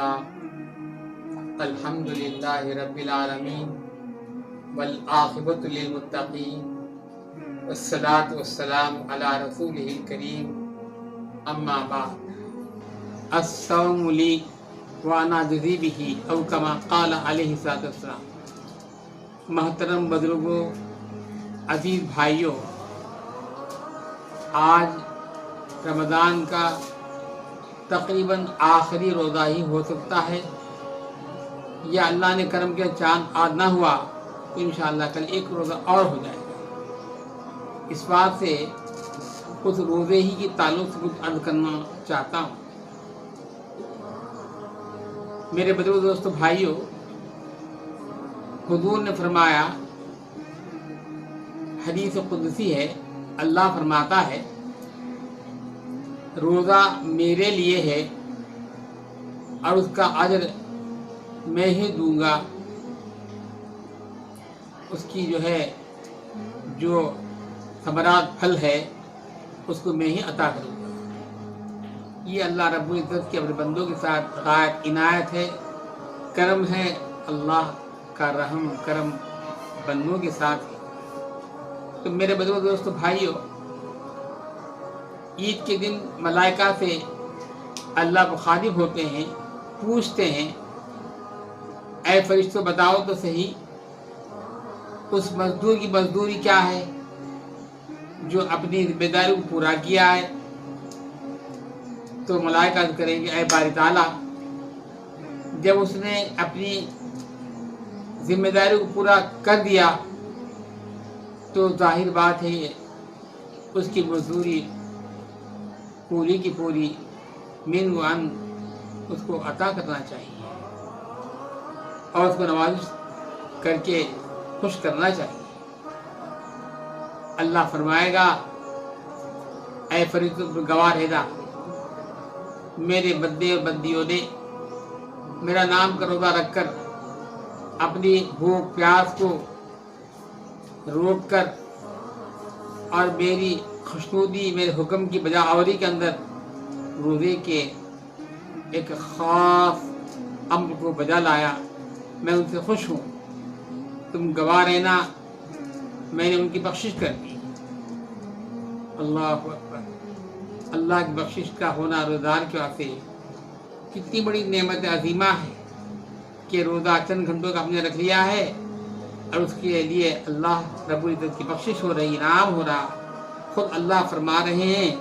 बिस्मिल्लाह अल्हम्दुलिल्लाहि रब्बिल आलमीन वल आक़िबतु लिल मुत्तक़ीन वस्सलातु वस्सलामु अला रसूलिहिल करीम अम्मा बाद अस्सौमु ली व अना अजज़ी बिही औ कमा क़ाल अलैहि सल्लतु वस्सलाम। महतरम बुज़ुर्गों, अजीज़ भाइयों, आज रमज़ान का तकरीबन आखिरी रोज़ा ही हो सकता है, या अल्लाह ने करम किया चाँद आज ना हुआ तो इंशाअल्लाह कल एक रोज़ा और हो जाएगा। इस बात से उस रोज़े ही की ताल्लुक़ से कुछ अर्ज़ करना चाहता हूँ। मेरे बुज़ुर्ग दोस्तों भाइयों, हुज़ूर ने फरमाया, हदीस कुदसी है, अल्लाह फरमाता है रोज़ा मेरे लिए है और उसका अजर मैं ही दूंगा, उसकी जो समरात फल है उसको मैं ही अता करूँगा। ये अल्लाह रब्बुल इज़्ज़त के अपने बंदों के साथ गायत इनायत है, करम है, अल्लाह का रहम करम बंदों के साथ है। तो मेरे बुज़ुर्ग दोस्तों भाइयों, ईद के दिन मलाइका से अल्लाह मुखातिब होते हैं, पूछते हैं, ऐ फरिश्तों बताओ तो सही उस मजदूर की मजदूरी क्या है जो अपनी जिम्मेदारी को पूरा किया है। तो मलाइका करेंगे, ऐ बारी ताला, जब उसने अपनी जिम्मेदारी को पूरा कर दिया तो जाहिर बात है उसकी मजदूरी पूरी की पूरी मिन व अन उसको अता करना चाहिए और उसको नवाजिश करके खुश करना चाहिए। अल्लाह फरमाएगा, ऐ फरीद गवाह रहना, मेरे बंदे और बंदियों ने मेरा नाम का रोज़ा रखकर अपनी भूख प्यास को रोक कर और मेरी खुशनुदी मेरे हुक्म की बजावरी के अंदर रोज़े के एक ख़ास अम्र को बजा लाया, मैं उनसे खुश हूँ। तुम गवाह रहना, मैंने उनकी बख्शिश कर दी। अल्लाहु अकबर। अल्लाह की बख्शिश का होना रोज़ादार के वास्ते कितनी बड़ी नेमत अज़ीमा है कि रोज़ा चंद घंटों का आपने रख लिया है और उसके लिए अल्लाह रब्बुल इज़्ज़त की बख्शिश हो रही, इनाम हो रहा। खुद अल्लाह फरमा रहे हैं,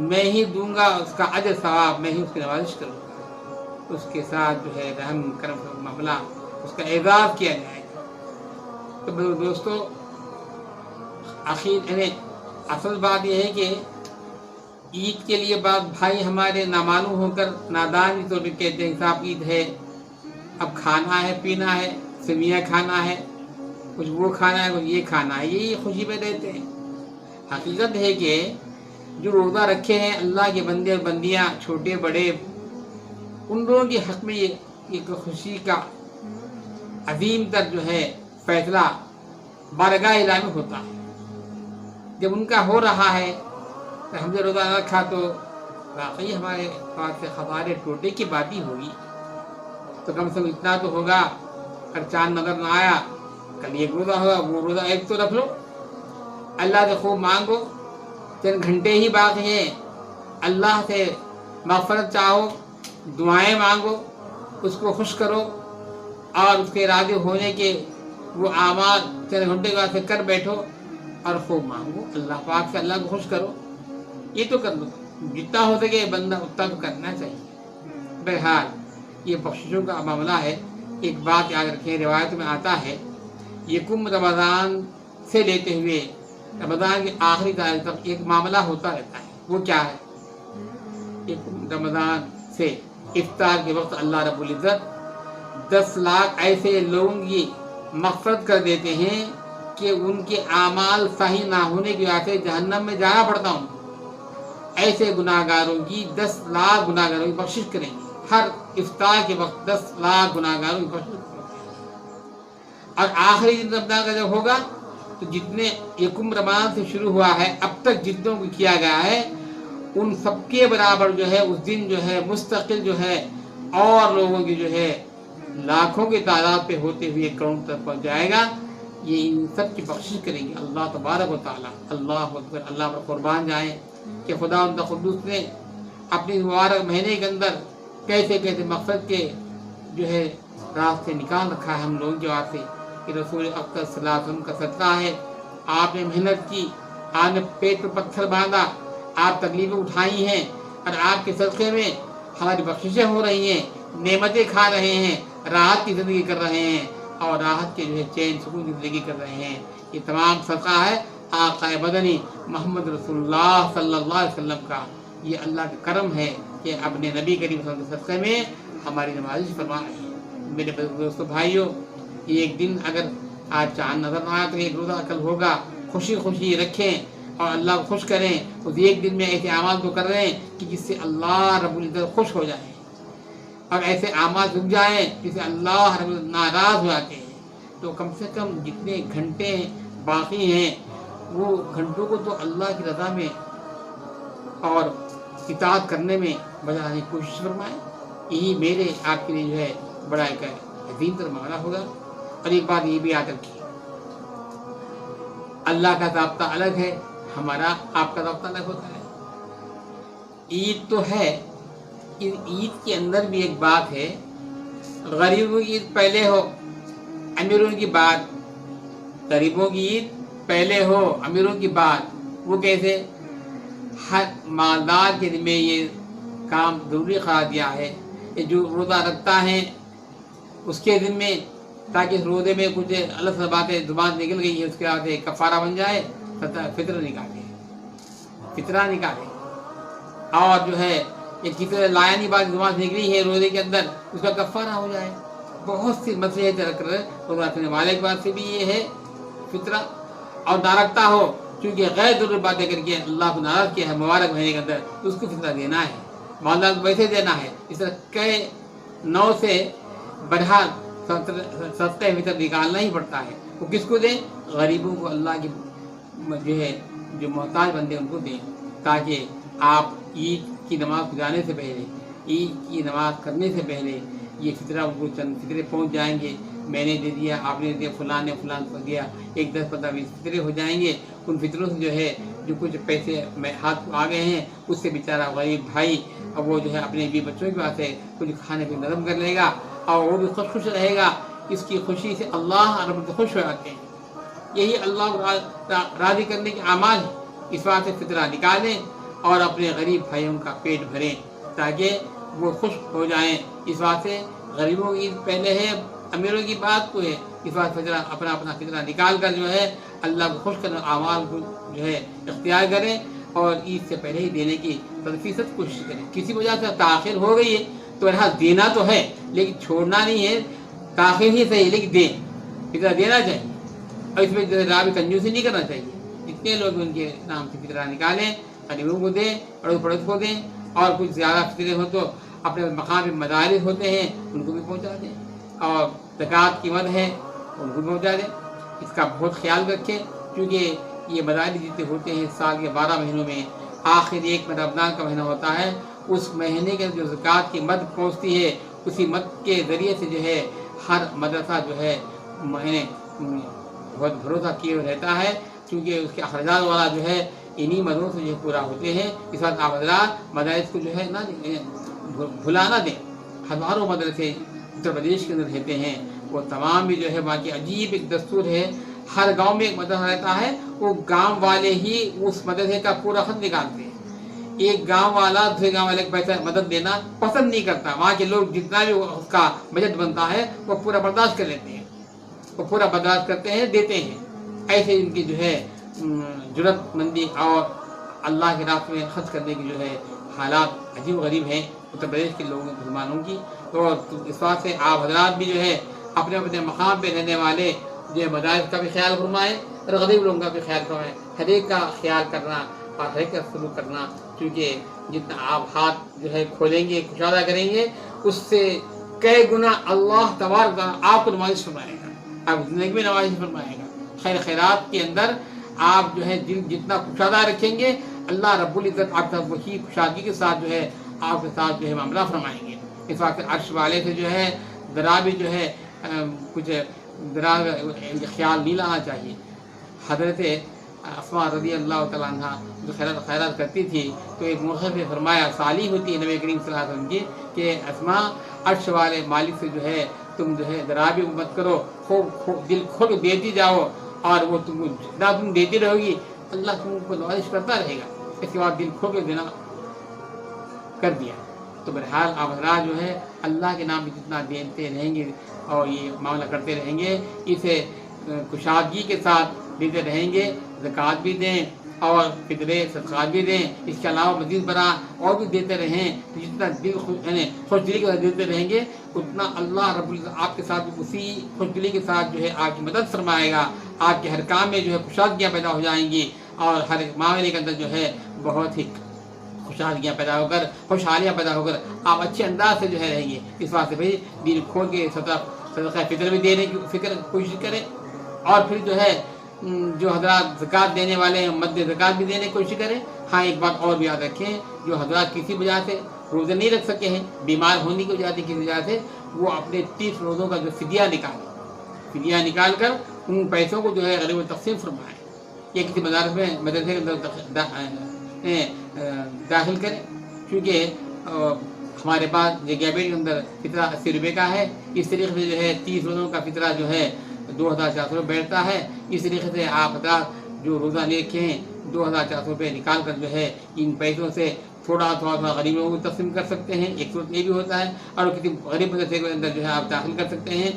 मैं ही दूंगा उसका अजर सवाब, मैं ही उसकी नवाजिश करूँगा। उसके साथ रहम करम का मामला, उसका एजाज़ किया जाएगा। तो दोस्तों, आखिर असल बात यह है कि ईद के लिए बात भाई हमारे नामालूम होकर नादान तौर पर कहते हैं साहब ईद है, अब खाना है, पीना है, सेवियाँ खाना है, कुछ वो खाना है, कुछ ये खाना है, यही खुशी में रहते हैं। हकीकत है कि जो रोज़ा रखे हैं अल्लाह के बंदे और बंदियाँ, छोटे बड़े, उन लोगों के हक़ में ये खुशी का अजीम तर फैसला बारगाह इलाही में होता है। जब उनका हो रहा है तो हमने रोज़ा रखा तो वाकई हमारे पास से हमारे टोटे की बात ही होगी। तो कम से कम इतना तो होगा, अगर चाँद नज़र ना आया कल एक रोज़ा होगा, वो रोज़ा एक तो रख लो, अल्लाह से खूब मांगो, चंद घंटे ही बाकी हैं, अल्लाह से मग़फ़िरत चाहो, दुआएं मांगो, उसको खुश करो और उसके राज़ी होने के वो आमाल चंद घंटे के बाद कर बैठो और खूब मांगो अल्लाह पाक से, अल्लाह को खुश करो। ये तो कर लो, जितना हो सके बंदा उतना तो करना चाहिए। बहरहाल ये बख्शिशों का मामला है। एक बात याद रखें, रिवायत में आता है यकुम रमज़ान से लेते हुए रमज़ान की आखिरी तारीख तक एक मामला होता रहता है। वो क्या है? यकुम रमज़ान से इफ्तार के वक्त अल्लाह रब्बुल इज़्ज़त 10 लाख ऐसे लोगों की मग़फ़िरत कर देते हैं कि उनके आमाल सही ना होने की वजह से जहन्नम में जाना पड़ता हूँ। ऐसे गुनाहगारों की 10 लाख गुनाहगारों की बख्शिश करेंगे। हर इफ्तार के वक्त 10 लाख गुनाहगारों की बख्शिश करेंगे। और आखिरी दिन रमज़ान का जब होगा तो जितने यकुम रमज़ान से शुरू हुआ है अब तक जितनों को किया गया है उन सबके बराबर उस दिन मुस्तकिल اور लोगों की जो है लाखों की तादाद पे होते हुए करोड़ों तक पहुँच जाएगा। ये इन सब की बख्शिश करेंगे अल्लाह तबारक व तआला। अल्लाह अकबर, अल्लाह पर कुर्बान जाए कि खुदा खुदूस ने अपने मुबारक महीने के अंदर कैसे कैसे मकसद के जो है रास्ते निकाल रखा है हम लोगों के वास्ते कि रसूल अक़दस सल्लल्लाहु अलैहि वसल्लम का सदका है। आपने मेहनत की, आपने पेट पर पत्थर बांधा, आप तकलीफें उठाई हैं और आपके सदक़े में हमारी बख्शिशें हो रही हैं, नेमतें खा रहे हैं, राहत की ज़िंदगी कर रहे हैं और राहत के जो है चैन सुकून की ज़िंदगी कर रहे हैं। ये तमाम सदका है आक़ा बदनी मोहम्मद रसूलुल्लाह सल्लल्लाहु अलैहि वसल्लम का। ये अल्लाह का करम है कि अपने नबी करीम सल्लल्लाहु अलैहि वसल्लम के सदक़े में हमारी नवाज़िश फरमा रहे हैं। मेरे दोस्तों भाइयों, एक दिन अगर आज चाँद नजर ना आए तो एक रोज़ा कल होगा। खुशी खुशी रखें और अल्लाह को खुश करें। उस एक दिन में ऐसे अमाल तो कर रहे हैं कि जिससे अल्लाह रब्बुल इज़्ज़त खुश हो जाए और ऐसे अमाल रुक जाए जिससे अल्लाह रब्बुल इज़्ज़त नाराज़ हो जाते हैं। तो कम से कम जितने घंटे बाकी हैं वो घंटों को तो अल्लाह की रज़ा में और इताअत करने में बजाने की कोशिश फरमाएं। यही मेरे आपके लिए जो है बड़ा एक अजीम तर मामला होगा। और एक बात ये भी याद रखिए, अल्लाह का ज़ाब्ता अलग है, हमारा आपका ज़ाब्ता अलग होता है। ईद तो है, ईद के अंदर भी एक बात है, गरीबों की ईद पहले हो अमीरों की बाद, गरीबों की ईद पहले हो अमीरों की बाद। वो कैसे? हर मालदार के जिम्मे ये काम ज़रूरी करार दिया है। ये जो रोज़ा रखता है उसके ज़िम्मे, ताकि रोज़े में कुछ अलग से बातें जुबान निकल गई है उसके बाद कफ़ारा बन जाए, फित्र निकाले और जो है ये किसी लायानी बात जुबान निकली है रोज़े के अंदर, उसका कफ़ारा हो जाए। बहुत सी मसले रख रहे रोज़ा रखने वाले के बाद से भी ये है फितरा। और ना रखता हो क्योंकि गैर ज़रूरी बातें करके अल्लाह को नाराज़ किया है मुबारक महीने के अंदर, तो उसको फितरा देना है, मालदार को वैसे देना है। इस तरह कई 9 से बहरहाल सस्ते फितर निकालना ही पड़ता है। वो किसको दें? गरीबों को, अल्लाह की जो है जो मोहताज बंदे उनको दें, ताकि आप ईद की नमाज़ गुजारने से पहले, ईद की नमाज़ करने से पहले ये फितरा उनको चंद फितरे पहुँच जाएंगे। मैंने दे दिया, आपने दे दिया, फलां ने फलां को दिया, 1 10 15 20 फितरे हो जाएंगे। उन फितरों से जो है जो कुछ पैसे में हाथ आ गए हैं उससे बेचारा गरीब भाई अब वो जो है अपने भी बच्चों के वास्ते कुछ खाने पर नरम कर लेगा और वो भी खुश रहेगा। इसकी खुशी से अल्लाह रब खुश हो जाते हैं। यही अल्लाह को राज़ी करने के अमाल है। इस बात से फितरा निकालें और अपने गरीब भाइयों का पेट भरें ताकि वो खुश हो जाएं। इस बात से गरीबों की ईद पहले है, अमीरों की बात को है। इस बात फितरा अपना अपना फितरा निकाल कर जो है अल्लाह को खुश करने अमाल को जो है इख्तियार करें और ईद से पहले ही देने की 100% कोशिश करें। किसी वजह से ताख़िर हो गई है तो यहाँ देना तो है लेकिन छोड़ना नहीं है, ताख़िर ही सही लेकिन दें, फितरा देना चाहिए। और इसमें ज़रा भी कंजूसी नहीं करना चाहिए। जितने लोग उनके नाम से फितरा निकालें, गरीबों को दें, अड़ोस पड़ोस को दें और कुछ ज़्यादा फितरे हो तो अपने मकाम में मदारिस होते हैं उनको भी पहुँचा दें और ज़कात की मद है उनको भी पहुँचा दें। इसका बहुत ख्याल रखें क्योंकि ये मदारिस जितने होते हैं साल के 12 महीनों में आखिर एक में रमज़ान का महीना होता है, उस महीने के जो ज़कात की मद पहुँचती है उसी मद के ज़रिए से जो है हर मदरसा जो है महीने बहुत भरोसा किए रहता है क्योंकि उसके अखराजात वाला जो है इन्हीं मदों से जो पूरा होते हैं। इस बात आप हज़रात मदारिस को जो है ना भुला ना दें। हज़ारों मदरसे उत्तर प्रदेश के अंदर रहते हैं, वो तमाम भी जो है वहाँ की अजीब एक दस्तूर है। हर गांव में एक मदरसा रहता है, वो गांव वाले ही उस मदरसे का पूरा खर्च निकालते हैं। एक गांव वाला दूसरे गांव वाले को पैसा मदद देना पसंद नहीं करता। वहाँ के लोग जितना भी उसका बजट बनता है वो पूरा बर्दाश्त कर लेते हैं, वो पूरा बर्दाश्त करते हैं, देते हैं। ऐसे इनकी जो है जुर्रतमंदी और अल्लाह के रास्ते में खर्च करने की जो है हालात अजीब गरीब हैं उत्तर प्रदेश के लोगों मुसलमानों की। तो इस बात से आप हजरात भी जो है अपने अपने मकाम पे रहने वाले जो है मदारिस का भी ख्याल फरमाएँ और गरीब लोगों का भी ख्याल फरमाएँ। हर एक का ख्याल करना और हर एक का सलूक करना, क्योंकि जितना आप हाथ जो है खोलेंगे कुशादा करेंगे उससे कई गुना अल्लाह तबारक आपको नवाज़िश फरमाएगा, आप ज़िंदगी में नवाज़िश फरमाएगा। खैर खैरात के अंदर आप जो है जितना कुशादा रखेंगे अल्लाह रब्बुल इज़्ज़त आपका वही कुशादगी के साथ जो है आपके साथ जो है मामला फरमाएंगे। اس وقت عرش والے سے جو ہے ذرا بھی جو ہے کچھ ذرا خیال نہیں لانا چاہیے۔ حضرت اسماء رضی اللہ تعالیٰ عنہ جو خیرات کرتی تھی تو ایک موقع پہ فرمایا، صالح ہوتی ہے نبی کریم صلی اللہ علیہ وسلم کی کہ اسماء عرش والے مالک سے جو ہے تم جو ہے ذرا بھی مت کرو، خوب دل کھول کے دیتی جاؤ، اور وہ تم کو جتنا تم دیتی رہو گی اللہ تم کو نوازش کرتا رہے گا۔ اس کے بعد دل کھول کے دینا کر دیا۔ تو بہرحال آپ حضرات جو ہے اللہ کے نام پہ جتنا دیتے رہیں گے اور یہ معاملہ کرتے رہیں گے، اسے کشادگی کے ساتھ دیتے رہیں گے، زکوٰۃ بھی دیں اور فطرے صدقات بھی دیں، اس کے علاوہ مزید برآں اور بھی دیتے رہیں، تو جتنا دل خوش دلی کے ساتھ دیتے رہیں گے اتنا اللہ رب العزت آپ کے ساتھ اسی خوش دلی کے ساتھ جو ہے آپ کی مدد فرمائے گا، آپ کے ہر کام میں جو ہے کشادگیاں پیدا ہو جائیں گی، اور ہر ایک معاملے کے اندر جو ہے بہت ہی خوشحالیاں پیدا ہو کر، خوشحالیاں پیدا ہو کر آپ اچھے انداز سے جو ہے رہیں گے۔ اس واسطے بھائی دل کھول کے صدقہ فطر بھی دینے کی فکر کوشش کریں، اور پھر جو ہے جو حضرات زکوٰۃ دینے والے ہیں مد زکوٰۃ بھی دینے کی کوشش کریں۔ ہاں ایک بات اور بھی یاد رکھیں، جو حضرات کسی وجہ سے روزے نہیں رکھ سکے ہیں، بیمار ہونے کی وجہ سے کسی وجہ سے، وہ اپنے 30 روزوں کا جو فدیہ نکال کر ان پیسوں کو جو ہے غریب تقسیم فرمائیں، یا کسی مدرسے کے اندر داخل کریں، کیونکہ ہمارے پاس یہ گیبٹ کے اندر فطرہ 80 روپے کا ہے۔ اس طریقے سے جو ہے 30 روزوں کا فطرہ جو ہے 2400 روپے بیٹھتا ہے۔ اس طریقے سے آپ حضرات جو روزہ لے رکھے ہیں 2400 روپے نکال کر جو ہے ان پیسوں سے تھوڑا غریبوں کو تقسیم کر سکتے ہیں، ایک صورت یہ بھی ہوتا ہے، اور کسی غریب مدرسے کے اندر جو ہے آپ داخل کر سکتے ہیں۔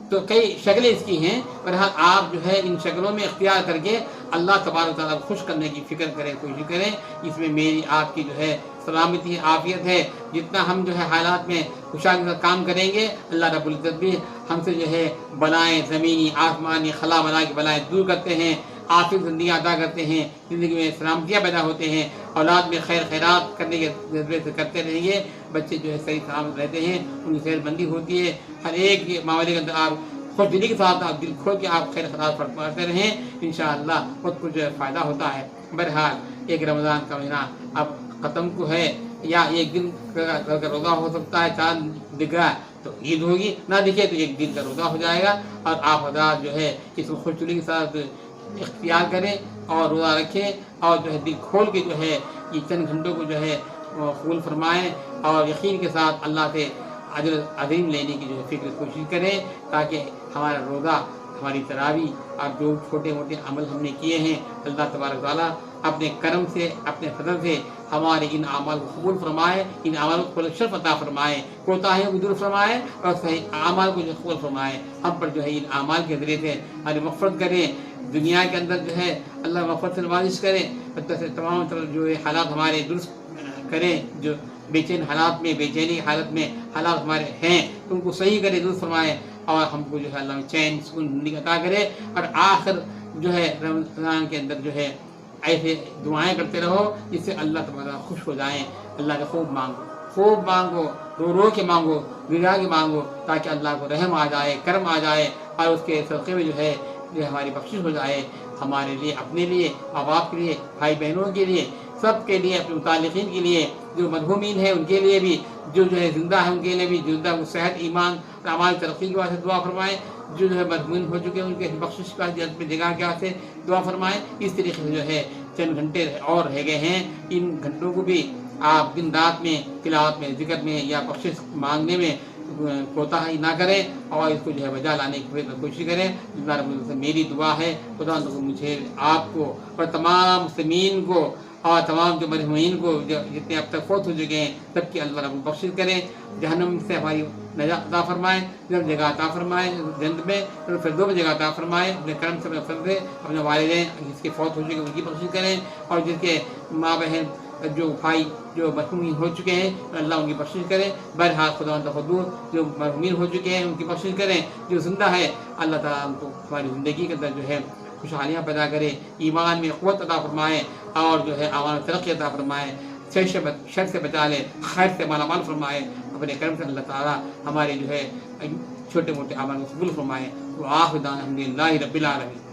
تو کئی شکلیں اس کی ہیں، بہرحال آپ جو ہے ان شکلوں میں اختیار کر کے اللہ تبارک و تعالیٰ کو خوش کرنے کی فکر کریں، کوشش کریں۔ اس میں میری آپ کی جو ہے سلامتی ہے، عافیت ہے۔ جتنا ہم جو ہے حالات میں خوشحالی کے ساتھ کام کریں گے، اللہ رب العزت بھی ہم سے جو ہے بلائیں زمینی آسمانی خلا بلا کی بلائیں دور کرتے ہیں، آخر زندگی عطا کرتے ہیں، زندگی میں سلامتیاں پیدا ہوتے ہیں، اولاد میں خیرات کرنے کے جذبے سے کرتے رہیں گے، بچے جو ہے صحیح سلامت رہتے ہیں، ان کی صحت مندی ہوتی ہے۔ ہر ایک معاملے کے اندر آپ خوش دلی کے ساتھ آپ دل کھول کے آپ خیرات فرماتے رہیں، انشاءاللہ بہت کچھ فائدہ ہوتا ہے۔ بہرحال ایک رمضان کا مہینہ اب ختم کو ہے، یا ایک دن کا روزہ ہو سکتا ہے، چاند دکھ رہا ہے تو عید ہوگی، نہ دکھے تو ایک دن کا روزہ ہو جائے گا، اور آپ حضرات جو ہے اس کو خوش دلی کے ساتھ اختیار کریں اور روزہ رکھیں، اور جو ہے دل کھول کے جو ہے یہ چند گھنٹوں کو جو ہے قبول فرمائیں، اور یقین کے ساتھ اللہ سے اجر عظیم لینے کی جو ہے فکر کوشش کریں، تاکہ ہمارا روزہ، ہماری تراویح اور جو چھوٹے موٹے عمل ہم نے کیے ہیں، اللہ تبارک تعالیٰ اپنے کرم سے، اپنے فضل سے ہمارے ان اعمال کو قبول فرمائے، ان اعمال کو شرف عطا فرمائے، کوتاہیوں کو دور فرمائے، اور صحیح اعمال کو جو قبول فرمائے۔ ہم پر جو ہے ان اعمال کے ذریعے سے ہماری مغفرت کریں، دنیا کے اندر جو ہے اللہ مغفرت سے نوازش کریں، تمام جو حالات ہمارے درست کریں، جو بے چین حالات میں، بے چینی حالت میں حالات ہمارے ہیں تو ان کو صحیح کرے، درست فرمائے، اور ہم کو جو ہے اللہ چین سکون زندگی عطا کرے، اور آخر جو ہے رمضان کے اندر جو ہے ایسے دعائیں کرتے رہو جس سے اللہ تبارک خوش ہو جائیں۔ اللہ کا خوب مانگو، رو کے مانگو، گرا کے مانگو، تاکہ اللہ کو رحم آ جائے، کرم آ جائے، اور اس کے صدقے میں جو ہے ہماری بخشش ہو جائے، ہمارے لیے، اپنے لیے، ماں باپ کے لیے، بھائی بہنوں کے لیے، سب کے لیے، اپنے متعلقین کے لیے، جو مرحومین ہیں ان کے لیے بھی، جو ہے زندہ ہیں ان کے لیے بھی، جو زندہ صحت، ایمان اور اعمال ترقی کی وجہ سے دعا فرمائیں، جو ہے مرحوم ہو چکے ہیں ان کے بخشش کا جذب جگہ کیا سے دعا فرمائیں۔ اس طریقے سے جو ہے چند گھنٹے اور رہ گئے ہیں، ان گھنٹوں کو بھی آپ دن رات میں تلاوت میں، ذکر میں یا بخشش مانگنے میں کوتاہی نہ کریں، اور اس کو جو ہے بجا لانے کی کوشش کریں۔ اللہ رب العزت سے میری دعا ہے خدا مجھے، آپ کو اور تمام مسلمین کو اور تمام جو مرحومین کو جتنے اب تک فوت ہو چکے ہیں سب کی اللہ رب بخشش کریں، جہنم سے ہماری نجات عطا فرمائیں، جب جگہ عطا فرمائیں جنت میں، فردوس میں جگہ عطا فرمائیں، اپنے کرم سے، اپنے فضل سے اپنے والدین جس کے فوت ہو چکے ان کی بخشش کریں، اور جس کے ماں بہن جو بھائی جو مرحوم ہو چکے ہیں اللہ ان کی بخشش کریں۔ بہرحال خدا تقدور جو مرحومین ہو چکے ہیں ان کی بخشش کریں، جو زندہ ہے اللہ تعالیٰ ان کو ہماری زندگی کے اندر جو ہے خوشحالیاں پیدا کرے، ایمان میں قوت عطا فرمائے، اور جو ہے اعمال ترقی عطا فرمائے، شر سے بچا لے، خیر سے مالا مال فرمائے، اپنے کرم سے اللہ تعالیٰ ہمارے جو ہے چھوٹے موٹے اعمال کو قبول فرمائے۔ وآخر دعوانا الحمدللہ رب العالمین۔